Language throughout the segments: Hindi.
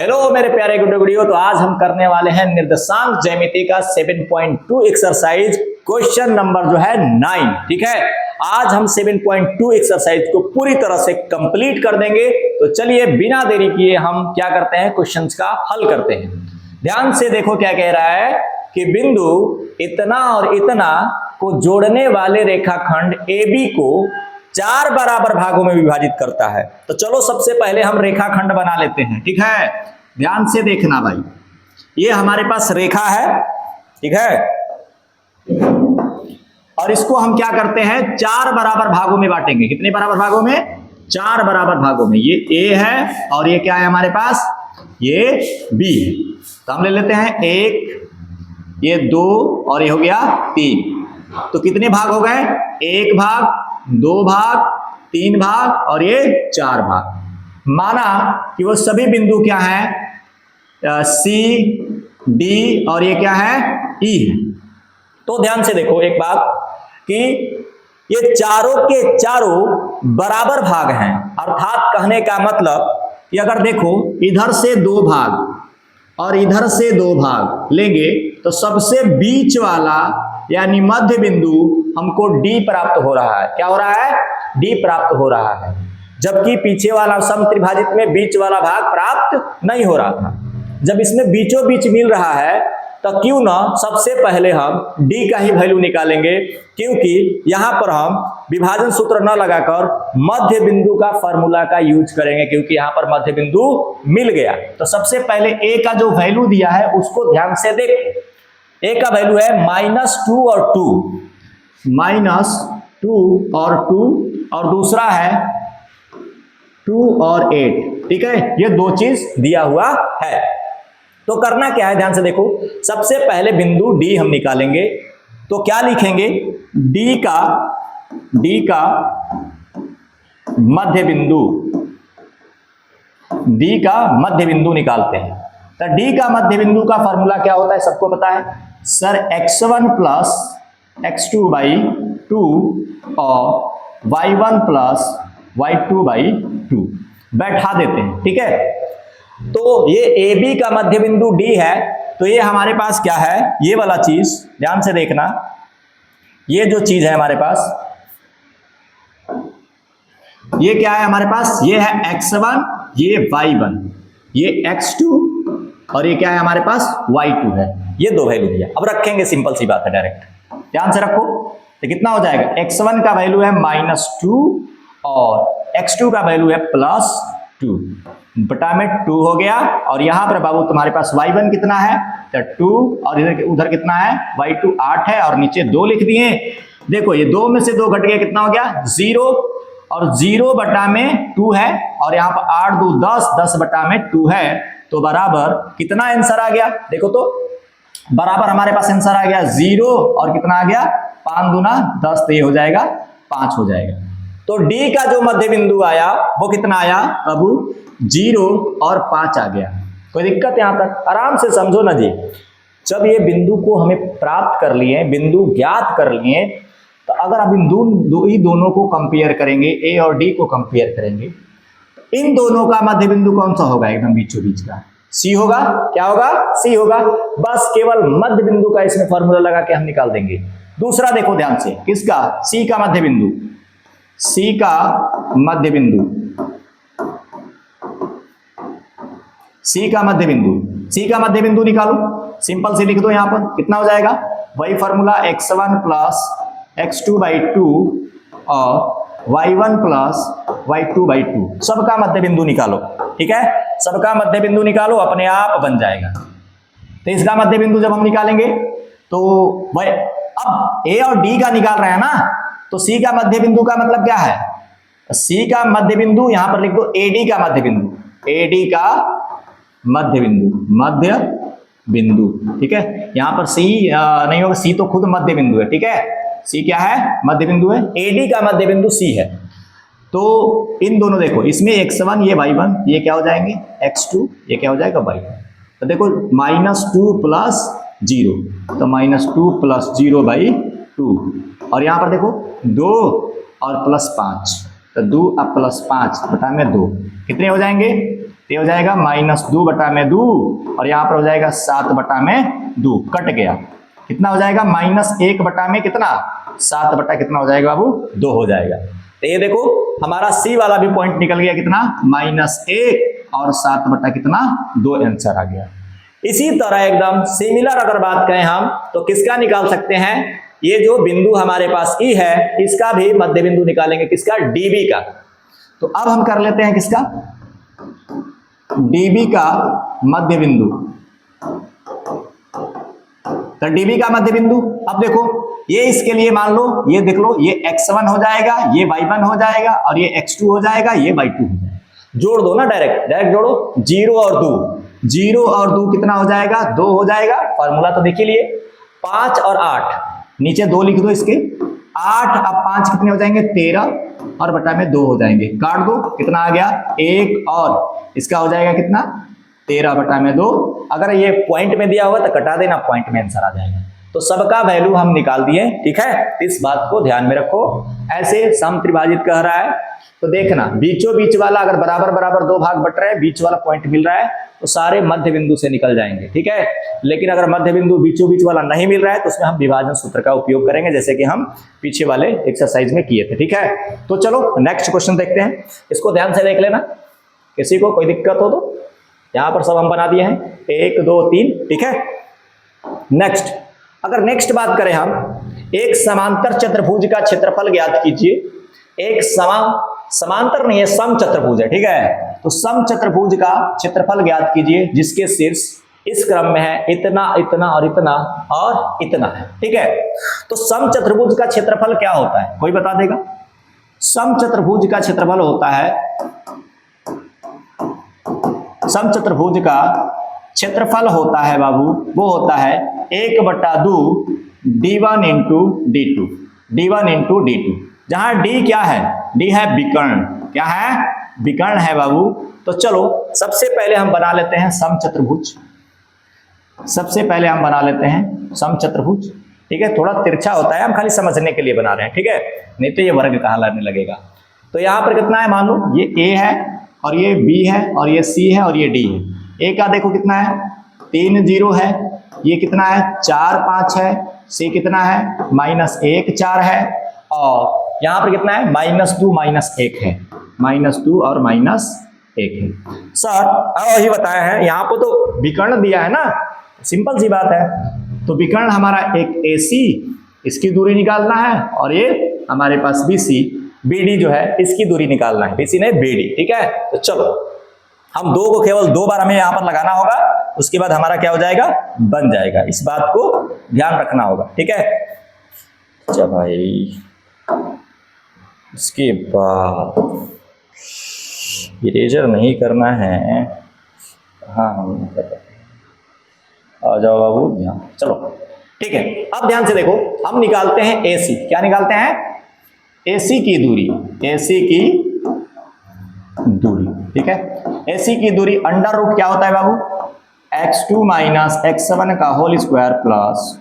हेलो मेरे प्यारे गुड्डियों, तो आज हम करने वाले हैं निर्देशांक ज्यामिति का 7.2 एक्सरसाइज क्वेश्चन नंबर जो है 9। ठीक है, आज हम 7.2 एक्सरसाइज को पूरी तरह से कंप्लीट कर देंगे। तो चलिए बिना देरी किए हम क्या करते हैं, क्वेश्चंस का हल करते हैं। ध्यान से देखो क्या कह रहा है कि बिंदु इतना और इतना को जोड़ने वाले रेखाखंड AB को 4 बराबर भागों में विभाजित करता है। तो चलो सबसे पहले हम रेखाखंड बना लेते हैं। ठीक है, ध्यान से देखना भाई, ये हमारे पास रेखा है। ठीक है, और इसको हम क्या करते हैं, 4 बराबर भागों में बांटेंगे। कितने बराबर भागों में? 4 बराबर भागों में। ये A है और ये क्या है हमारे पास, ये B है। तो हम ले लेते हैं 1, ये 2 और ये हो गया 3। तो कितने भाग हो गए? 1 भाग, 2 भाग, 3 भाग और ये 4 भाग। माना कि वो सभी बिंदु क्या हैं, C, D और ये क्या है, E है। तो ध्यान से देखो एक बात कि ये चारों के चारों बराबर भाग हैं। अर्थात कहने का मतलब कि अगर देखो इधर से 2 भाग और इधर से 2 भाग लेंगे तो सबसे बीच वाला यानी मध्य बिंदु हमको D प्राप्त हो रहा है। क्या हो रहा है? D प्राप्त हो रहा है, जबकि पीछे वाला समत्रिभाजित में बीच वाला भाग प्राप्त नहीं हो रहा था। जब इसमें बीचों बीच मिल रहा है तो क्यों ना सबसे पहले हम D का ही वैल्यू निकालेंगे, क्योंकि यहां पर हम विभाजन सूत्र न लगाकर मध्य बिंदु का फॉर्मूला का यूज करेंगे, क्योंकि यहां पर मध्य बिंदु मिल गया। तो सबसे पहले A का जो वैल्यल दिया है उसको ध्यान से देख। A का वैल्यू है -2 और 2, -2 और 2 और दूसरा है 2 और 8। ठीक है, ये 2 चीज दिया हुआ है। तो करना क्या है, ध्यान से देखो। सबसे पहले बिंदु D हम निकालेंगे। तो क्या लिखेंगे, D का मध्य बिंदु, D का मध्य बिंदु निकालते हैं। तो D का मध्य बिंदु का फॉर्मूला क्या होता है, सबको पता है sir, x1 plus x2 by 2 और y1 प्लस y2 बाई 2 बैठा देते हैं। ठीक है, तो ये AB का मध्य बिंदु D है। तो ये हमारे पास क्या है, ये वाला चीज ध्यान से देखना। ये जो चीज है हमारे पास, ये क्या है हमारे पास, ये है x1, ये y1, ये x2 और ये क्या है हमारे पास, y2 है। ये 2 वैल्यू दिया। अब रखेंगे, सिंपल सी बात है, डायरेक्ट ध्यान से रखो। तो कितना हो जाएगा, x1 का वैल्यू है -2 और x2 का वैल्यू है +2 बटा में 2 हो गया। और यहां पर बाबू तुम्हारे पास y1 कितना है, तो 2 और उधर कितना है, y2 8 है और नीचे 2 लिख दिए। देखो ये 2 में से 2 घट गया, कितना हो गया 0 और 0 बटा में 2 है और यहाँ पर 8 2 10, 10 बटा में 2 है। तो बराबर कितना आंसर आ गया, देखो तो बराबर हमारे पास आंसर आ गया 0 और कितना आ गया 5 दूना 10, तो ये हो जाएगा 5 हो जाएगा। तो D का जो मध्य बिंदु आया वो कितना आया बाबू, 0 और 5 आ गया। कोई दिक्कत यहां तक? आराम से समझो ना जी। जब ये बिंदु को हमें प्राप्त कर लिए, बिंदु ज्ञात कर लिए, तो अगर अब इन दोनों को कंपेयर करेंगे, A और D को कंपेयर करेंगे, इन दोनों का मध्य बिंदु कौन सा होगा, एकदम बीचों बीच का C होगा। क्या होगा, C होगा। बस केवल मध्य बिंदु का इसमें फॉर्मूला लगा के हम निकाल देंगे। दूसरा देखो ध्यान से, किसका, C का मध्य बिंदु, C का मध्य बिंदु, C का मध्य बिंदु, C का मध्य बिंदु निकालो। सिंपल से लिख दो, यहां पर कितना हो जाएगा, वही formula x1 plus x2 by 2 और y1 प्लस y2 बाई 2, सबका मध्य बिंदु निकालो। ठीक है, सबका मध्य बिंदु निकालो, अपने आप बन जाएगा। तो इसका मध्य बिंदु जब हम निकालेंगे तो वह अब A और D का निकाल रहे हैं ना, तो C का मध्य बिंदु का मतलब क्या है, C का मध्य बिंदु यहां पर लिख दो AD का मध्य बिंदु, AD का मध्य बिंदु। ठीक है, यहां पर C नहीं होगा, C तो खुद मध्य बिंदु है। ठीक है, C क्या है, मध्य बिंदु है। AD का मध्य बिंदु C है। तो इन दोनों देखो, इसमें x1 ये y1, ये क्या हो जाएंगे x2, ये क्या हो जाएगा y2। तो देखो -2 प्लस 0, तो -2 प्लस 0 बाई 2 और यहाँ पर देखो 2 और +5, तो 2 और +5 बटा में 2 कितने हो जाएंगे तो ये हो जाएगा -2/2 और यहाँ पर हो जाएगा 7/2, कट गया। कितना हो जाएगा? -1 में कितना 7 बटा कितना हो जाएगा बाबू? 2 हो जाएगा। तो ये देखो हमारा सी वाला भी पॉइंट निकल गया, कितना -1 और 7 बटा कितना 2 आंसर आ गया। इसी तरह एकदम सिमिलर अगर बात करें हम तो किसका निकाल सकते हैं? ये जो बिंदु हमारे पास ई है इसका भी मध्य बिंदु निकालेंगे, किसका? डीबी का। तो अब हम कर लेते हैं किसका? डीबी का मध्य बिंदु। तो डीबी का मध्य बिंदु, अब देखो ये इसके लिए मान लो, ये देख लो, ये x1 हो जाएगा, ये y1 हो जाएगा और ये x2 हो जाएगा, ये y2 हो जाएगा। जोड़ दो ना, डायरेक्ट जोड़ो। 0 और 2, 0 और 2 कितना हो जाएगा? 2 हो जाएगा। फॉर्मूला तो देखिए लिए, 5 और 8, नीचे 2 लिख दो इसके, 8 अब 5 कितने हो जाएंगे? 13 और बटा में 2 हो जाएंगे, काट दो, कितना आ गया? 1 और इसका हो जाएगा कितना? 13 बटा में 2। अगर ये पॉइंट में दिया होगा तो कटा देना, पॉइंट में आंसर आ जाएगा। तो सबका वैल्यू हम निकाल दिए, ठीक है। इस बात को ध्यान में रखो। ऐसे समत्रिभाजित कह रहा है तो देखना, बीचों बीच वाला अगर बराबर बराबर 2 भाग बट रहे हैं, बीच वाला पॉइंट मिल रहा है तो सारे मध्य बिंदु से निकल जाएंगे, ठीक है। लेकिन अगर मध्य बिंदु बीचों बीच वाला नहीं मिल रहा है तो उसमें हम विभाजन सूत्र का उपयोग करेंगे, जैसे कि हम पीछे वाले एक्सरसाइज में किए थे, ठीक है। तो चलो नेक्स्ट क्वेश्चन देखते हैं, इसको ध्यान से देख लेना, किसी को कोई दिक्कत हो तो। यहां पर सब हम बना दिए हैं, 1 2 3, ठीक है। नेक्स्ट, अगर नेक्स्ट बात करें हम, एक समांतर चतुर्भुज का क्षेत्रफल ज्ञात कीजिए। एक समांतर नहीं है, समचतुर्भुज है, ठीक है। तो समचतुर्भुज का क्षेत्रफल ज्ञात कीजिए जिसके शीर्ष इस क्रम में है, इतना इतना और इतना और इतना है, ठीक है। तो समचतुर्भुज का क्षेत्रफल क्या होता है, कोई बता देगा? समचतुर्भुज का क्षेत्रफल होता है, समचतुर्भुज का क्षेत्रफल होता है बाबू, वो होता है 1/2 d1 into d2, d1 into d2, जहां d क्या है? d है विकर्ण। क्या है? विकर्ण है बाबू। तो चलो सबसे पहले हम बना लेते हैं समचतुर्भुज। सबसे पहले हम बना लेते हैं समचतुर्भुज, ठीक है। थोड़ा तिरछा होता है, हम खाली समझने के लिए बना रहे हैं, ठीक है, नहीं तो ये वर्ग कहलाने लगेगा। तो यहां पर कितना है? मान लो ये a है और ये b है और ये c है और ये d है। a का देखो कितना है? 3 0 है, ये कितना है? 4 5 है, c कितना है? -1 4 है और यहां पर कितना है? -2 -1 है, -2 और -1 है। सर वही बताया है, यहाँ पर तो विकर्ण दिया है ना, सिंपल सी बात है। तो विकर्ण हमारा एक AC, इसकी दूरी निकालना है, और ये हमारे पास BC, BD जो है इसकी दूरी निकालना है, BC नहीं BD, ठीक है। तो चलो हम 2 को केवल 2 बार हमें यहाँ पर लगाना होगा, उसके बाद हमारा क्या हो जाएगा? बन जाएगा। इस बात को ध्यान रखना होगा, ठीक है। अच्छा भाई, इसके बाद इरेजर नहीं करना है, हाँ आ जाओ बाबू ध्यान, चलो ठीक है। अब ध्यान से देखो, हम निकालते हैं AC। क्या निकालते हैं? AC की दूरी, AC की दूरी, ठीक है। AC की दूरी अंडर रूट क्या होता है बाबू? x2 माइनस x7 का whole square plus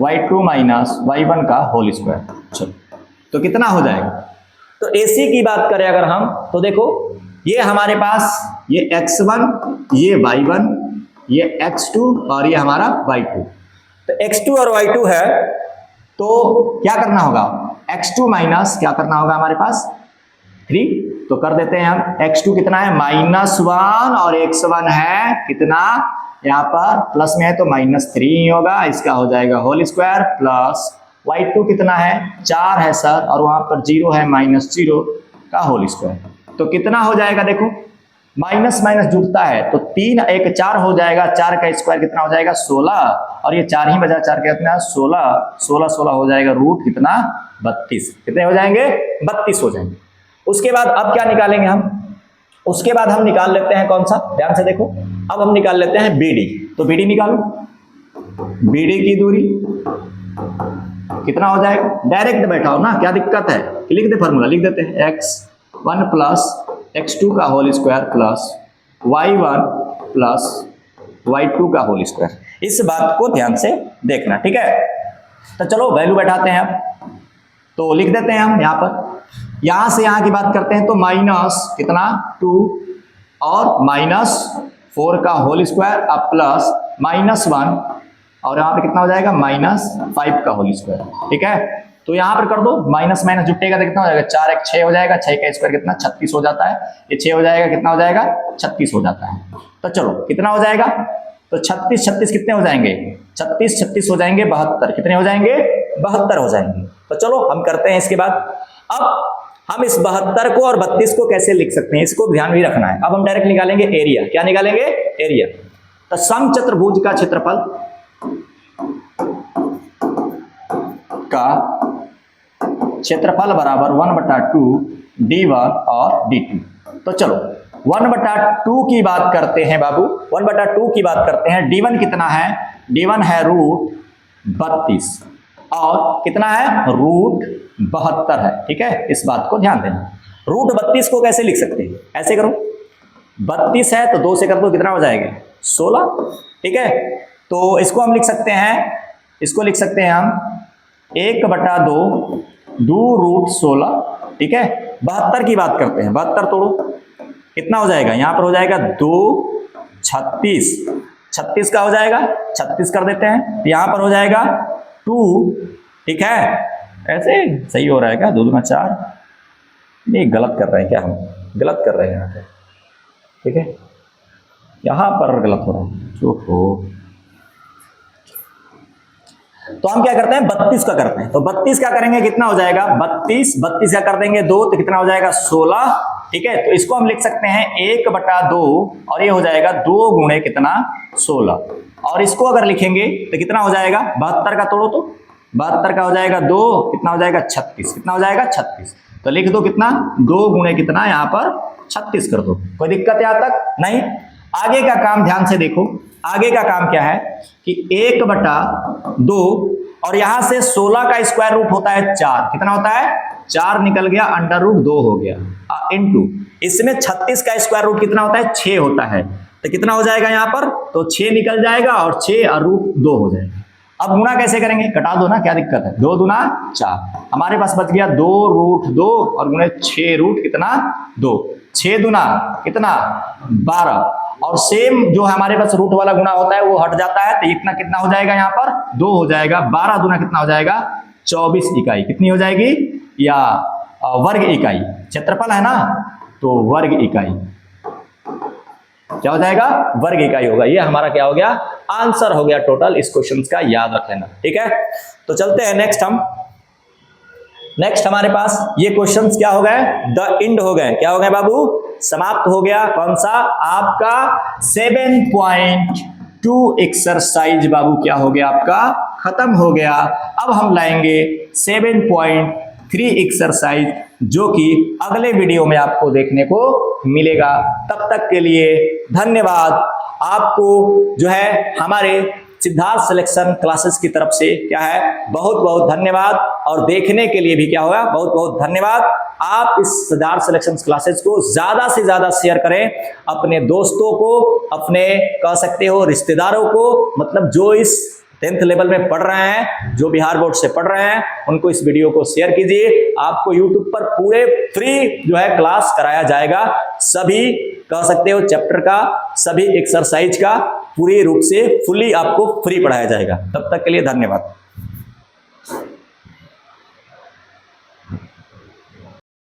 y2 minus y1 का होल स्क्वायर। चलो तो कितना हो जाएगा? तो AC की बात करें अगर हम, तो देखो ये हमारे पास ये x1, ये y1, ये x2 और ये हमारा y2। तो x2 और y2 है, तो क्या करना होगा? x2 माइनस क्या करना होगा हमारे पास? 3। तो कर देते हैं हम। x2 कितना है? -1 और x1 है कितना? यहाँ पर प्लस में है तो -3 ही होगा, इसका हो जाएगा होल स्क्वायर प्लस y2 कितना है? 4 है सर, और वहां पर 0 है, -0 का होल स्क्वायर। तो कितना हो जाएगा? देखो माइनस माइनस जुड़ता है तो 3 1 4 हो जाएगा, 4 का स्क्वायर कितना हो जाएगा? 16, और ये 4 ही बचा, 4 कितना? 16 16 हो जाएगा, रूट कितना? 32। कितने हो जाएंगे? 32 हो जाएंगे। उसके बाद अब क्या निकालेंगे हम? उसके बाद हम निकाल लेते हैं कौन सा? ध्यान से देखो, अब हम निकाल लेते हैं BD। तो BD निकालो, BD की दूरी कितना हो जाएगा? डायरेक्ट बैठाओ ना, क्या दिक्कत है? लिख दे, फॉर्मूला लिख देते हैं, x1 प्लस x2 का whole square plus y1 plus y2 का होल स्क्वायर। इस बात को ध्यान से देखना, ठीक है। तो चलो वैल्यू बैठाते हैं अब, तो लिख देते हैं हम यहाँ पर। यहाँ से यहाँ की बात करते हैं तो माइनस कितना? 2 और -4 का होल स्क्वायर अब प्लस -1 और यहाँ पे कितना हो जाएगा -5 का होल स्क्वायर। ठीक है, तो यहाँ पर कर दो, माइनस माइनस जुटेगा तो कितना हो जाएगा 4 1 6 हो जाएगा, 6 का स्क्वायर कितना 36 हो जाता है, ये 6 हो जाएगा कितना हो जाएगा 36 हो जाता है। तो चलो कितना हो जाएगा, तो 36 36 कितने हो जाएंगे 36 36 हो जाएंगे 72, कितने हो जाएंगे 72 हो जाएंगे। तो चलो हम करते हैं इसके बाद। अब हम इस 72 को और 32 को कैसे लिख सकते हैं, इसको ध्यान भी रखना है। अब हम डायरेक्ट निकालेंगे एरिया, क्या निकालेंगे एरिया। तो समचतुर्भुज का क्षेत्रफल का क्षेत्रफल बराबर 1/2 d1 और d2। तो चलो 1/2 की बात करते हैं बाबू, 1/2 की बात करते हैं। d1 कितना है, d1 है √32 और कितना है √72 है। ठीक है, इस बात को ध्यान देना। √32 को कैसे लिख सकते हैं, ऐसे करो 32 है तो 2 से कर दो, कितना हो जाएगा 16। ठीक है, तो इसको हम लिख सकते हैं, इसको लिख सकते हैं हम 1/2 2√16। ठीक है, 72 की बात करते हैं, 72 तोड़ो कितना हो जाएगा, यहां पर हो जाएगा 2 36, 36 का हो जाएगा 36 कर देते हैं, यहां पर हो जाएगा 2। ठीक है, ऐसे सही हो रहा है क्या, 2 दूना 4, नहीं गलत कर रहे हैं क्या, हम गलत कर रहे हैं यहाँ पे। ठीक है, यहां पर गलत हो रहा है जो हो। तो हम क्या करते हैं 32 का करते हैं, तो 32 क्या करेंगे कितना हो जाएगा 32 का कर देंगे 2 तो कितना हो जाएगा 16। ठीक है, तो इसको हम लिख सकते हैं 1/2 और ये हो जाएगा 2 गुणे कितना 16, और इसको अगर लिखेंगे तो कितना हो जाएगा 72 का तोड़ो तो 72 का हो जाएगा 2, कितना हो जाएगा 36, कितना हो जाएगा 36। तो लिख दो कितना 2 गुणे कितना यहाँ पर 36 कर दो, कोई दिक्कत यहाँ तक नहीं। आगे का काम ध्यान से देखो, आगे का काम क्या है कि 1/2 और यहां से 16 का स्क्वायर रूट होता है 4, कितना होता है 4 निकल गया, √2 हो गया, इनटू इसमें 36 का स्क्वायर रूट कितना होता है 6 होता है, तो कितना हो जाएगा यहाँ पर, तो 6 निकल जाएगा और 6 √2 हो जाएगा। अब गुणा कैसे करेंगे, कटा दो ना, क्या दिक्कत है, 2 दूना 4, हमारे पास बच गया 2√2 और गुणे 6 रूट कितना 2, 6 दूना कितना 12, और सेम जो हमारे पास रूट वाला गुणा होता है वो हट जाता है, तो इतना कितना हो जाएगा यहाँ पर 2 हो जाएगा, 12 दूना कितना हो जाएगा 24 इकाई, कितनी हो जाएगी या वर्ग इकाई, क्षेत्रफल है ना तो वर्ग इकाई, क्या हो जाएगा वर्ग इकाई होगा। ये हमारा क्या हो गया आंसर हो गया टोटल इस क्वेश्चन का, याद रख लेना। ठीक है, तो चलते हैं नेक्स्ट हमारे पास ये क्वेश्चंस क्या हो गए, द एंड हो गए, क्या हो गए बाबू, समाप्त हो गया। कौन सा आपका 7.2 एक्सरसाइज बाबू क्या हो गया आपका खत्म हो गया। अब हम लाएंगे 7.3 एक्सरसाइज जो कि अगले वीडियो में आपको देखने को मिलेगा। तब तक के लिए धन्यवाद। आपको जो है हमारे सिद्धार्थ सिलेक्शन क्लासेस की तरफ से क्या है बहुत बहुत धन्यवाद, और देखने के लिए भी क्या होगा बहुत बहुत धन्यवाद। आप इस सिद्धार्थ सिलेक्शन क्लासेस को ज्यादा से ज्यादा शेयर करें अपने दोस्तों को, अपने कह सकते हो रिश्तेदारों को, मतलब जो इस 10th लेवल में पढ़ रहे हैं, जो बिहार बोर्ड से पढ़ रहे हैं, उनको इस वीडियो को शेयर कीजिए। आपको YouTube पर पूरे फ्री जो है क्लास कराया जाएगा, सभी कह सकते हो चैप्टर का, सभी एक्सरसाइज का पूरी रूप से फुली आपको फ्री पढ़ाया जाएगा। तब तक के लिए धन्यवाद।